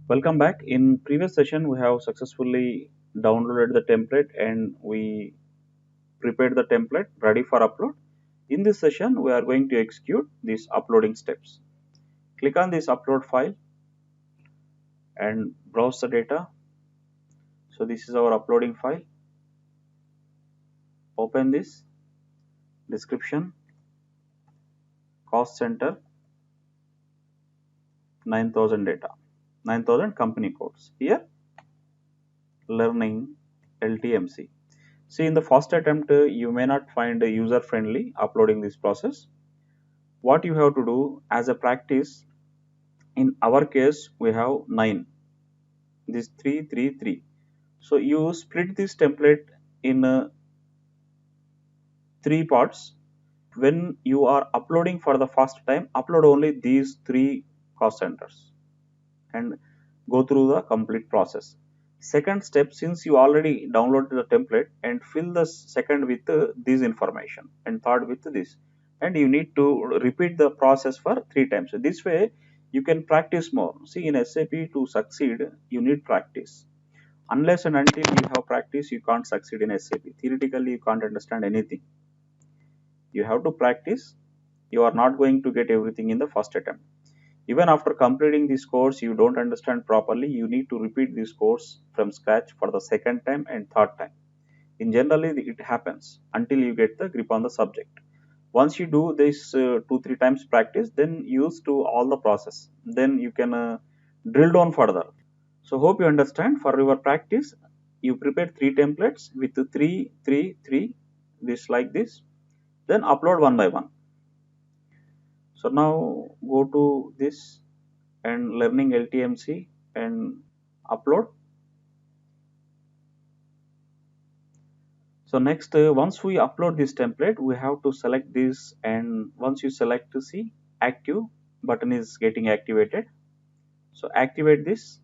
Welcome back. In previous session, we have successfully downloaded the template and we prepared the template ready for upload. In this session, we are going to execute these uploading steps. Click on this upload file and browse the data. So this is our uploading file. Open this description, cost center, 9000 data, 9000 company codes. Here, learning LTMC. See, in the first attempt, you may not find user friendly uploading this process. What you have to do as a practice, in our case, we have 9, this 3, 3, 3. So you split this template in 3 parts. When you are uploading for the first time, upload only these 3 cost centers and go through the complete process. Second step, since you already downloaded the template, and fill the second with this information and third with this, and you need to repeat the process for 3 times. So this way you can practice more. See, in SAP, to succeed you need practice. Unless and until you have practice, you can't succeed in SAP. Theoretically you can't understand anything. You have to practice. You are not going to get everything in the first attempt. Even after completing this course, you don't understand properly, you need to repeat this course from scratch for the second time and third time. In generally, it happens until you get the grip on the subject. Once you do this 2-3 times practice, then used to all the process. Then you can drill down further. So hope you understand. For your practice, you prepare 3 templates with 3, 3, 3, this like this. Then upload one by one. So now go to this and learning LTMC and upload. So next, once we upload this template, we have to select this, and once you select to see active button is getting activated. So activate this.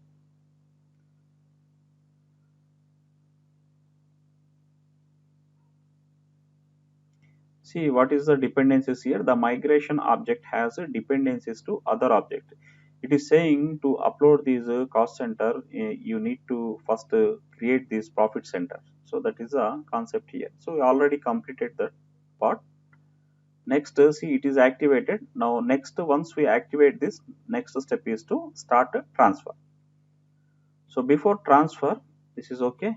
See what is the dependencies here. The migration object has dependencies to other object. It is saying to upload this cost center, you need to first create this profit center. So that is a concept here. So we already completed that part. Next, see, it is activated. Now next, once we activate this, next step is to start a transfer. So before transfer, this is okay.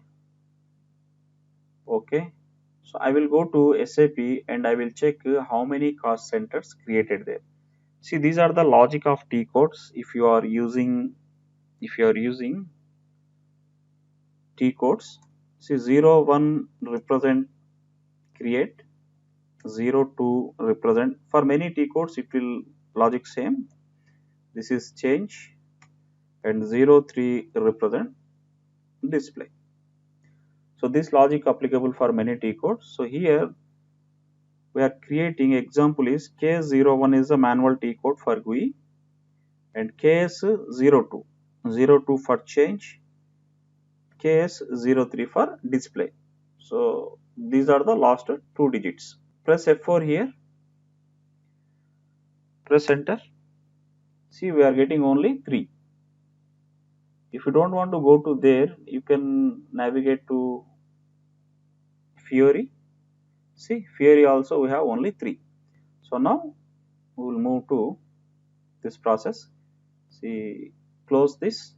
So I will go to SAP and I will check how many cost centers created there. See, these are the logic of T codes. If you are using T codes, see, 0 1 represent create, 0 2 represent. For many T codes it will logic same. This is change, and 0 3 represent display. So this logic applicable for many T codes. So here we are creating example is case 01 is a manual T code for GUI, and case 02 for change, case 03 for display. So these are the last 2 digits. Press F4 here, press enter. See, we are getting only 3. If you don't want to go to there, you can navigate to Fiori. See, Fiori also we have only 3. So now we will move to this process. See, close this.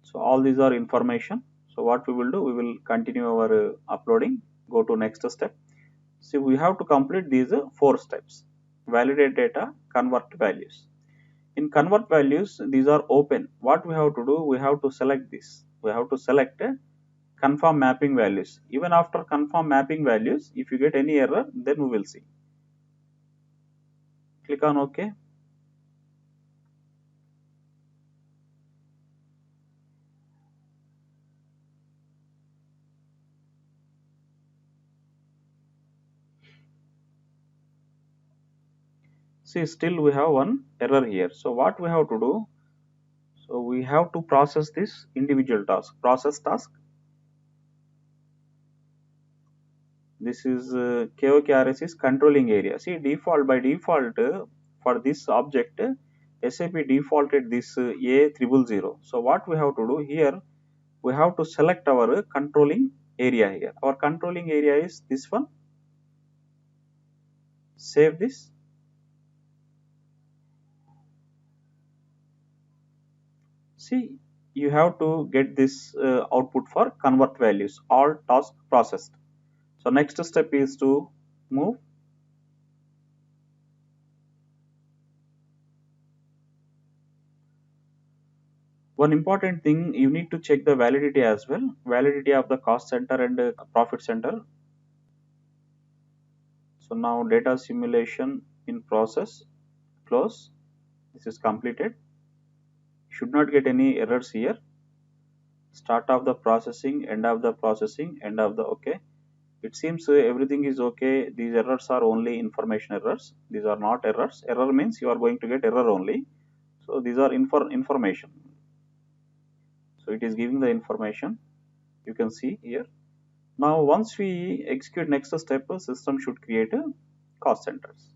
So all these are information. So what we will do, we will continue our uploading. Go to next step. See, we have to complete these 4 steps. Validate data, convert values. In convert values, these are open. What we have to do, we have to select this. We have to select confirm mapping values. Even after confirm mapping values, if you get any error, then we will see. Click on OK. See, still we have one error here. So what we have to do, so we have to process this individual task, process task. This is KOKRS is controlling area. See, by default for this object, SAP defaulted this A000. So what we have to do here, we have to select our controlling area here. Our controlling area is this one. Save this. See, you have to get this output for convert values, all tasks processed. So next step is to move. One important thing, you need to check the validity as well, validity of the cost center and profit center. So now data simulation in process, close. This is completed. Should not get any errors here. Start of the processing, end of the processing, end of the okay. It seems everything is okay. These errors are only information errors. These are not errors. Error means you are going to get error only. So these are information. So it is giving the information. You can see here. Now once we execute next step, system should create a cost centers.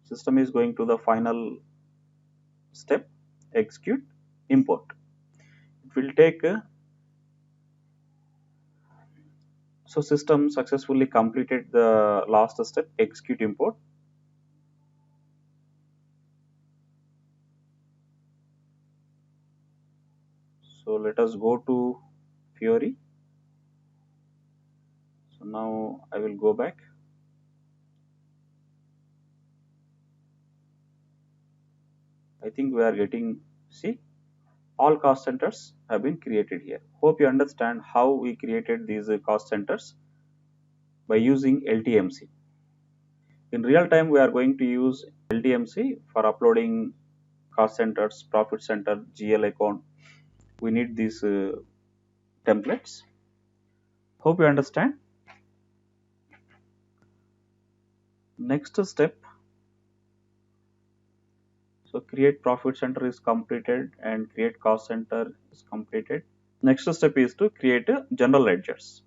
System is going to the final step, execute import. It will take so system successfully completed the last step, execute import. So let us go to Fiori. So now I will go back. I think we are getting, see, all cost centers have been created here. Hope you understand how we created these cost centers by using LTMC. In real time, we are going to use LTMC for uploading cost centers, profit center, GL account. We need these templates. Hope you understand. Next step, so create profit center is completed and create cost center is completed. Next step is to create a general ledgers.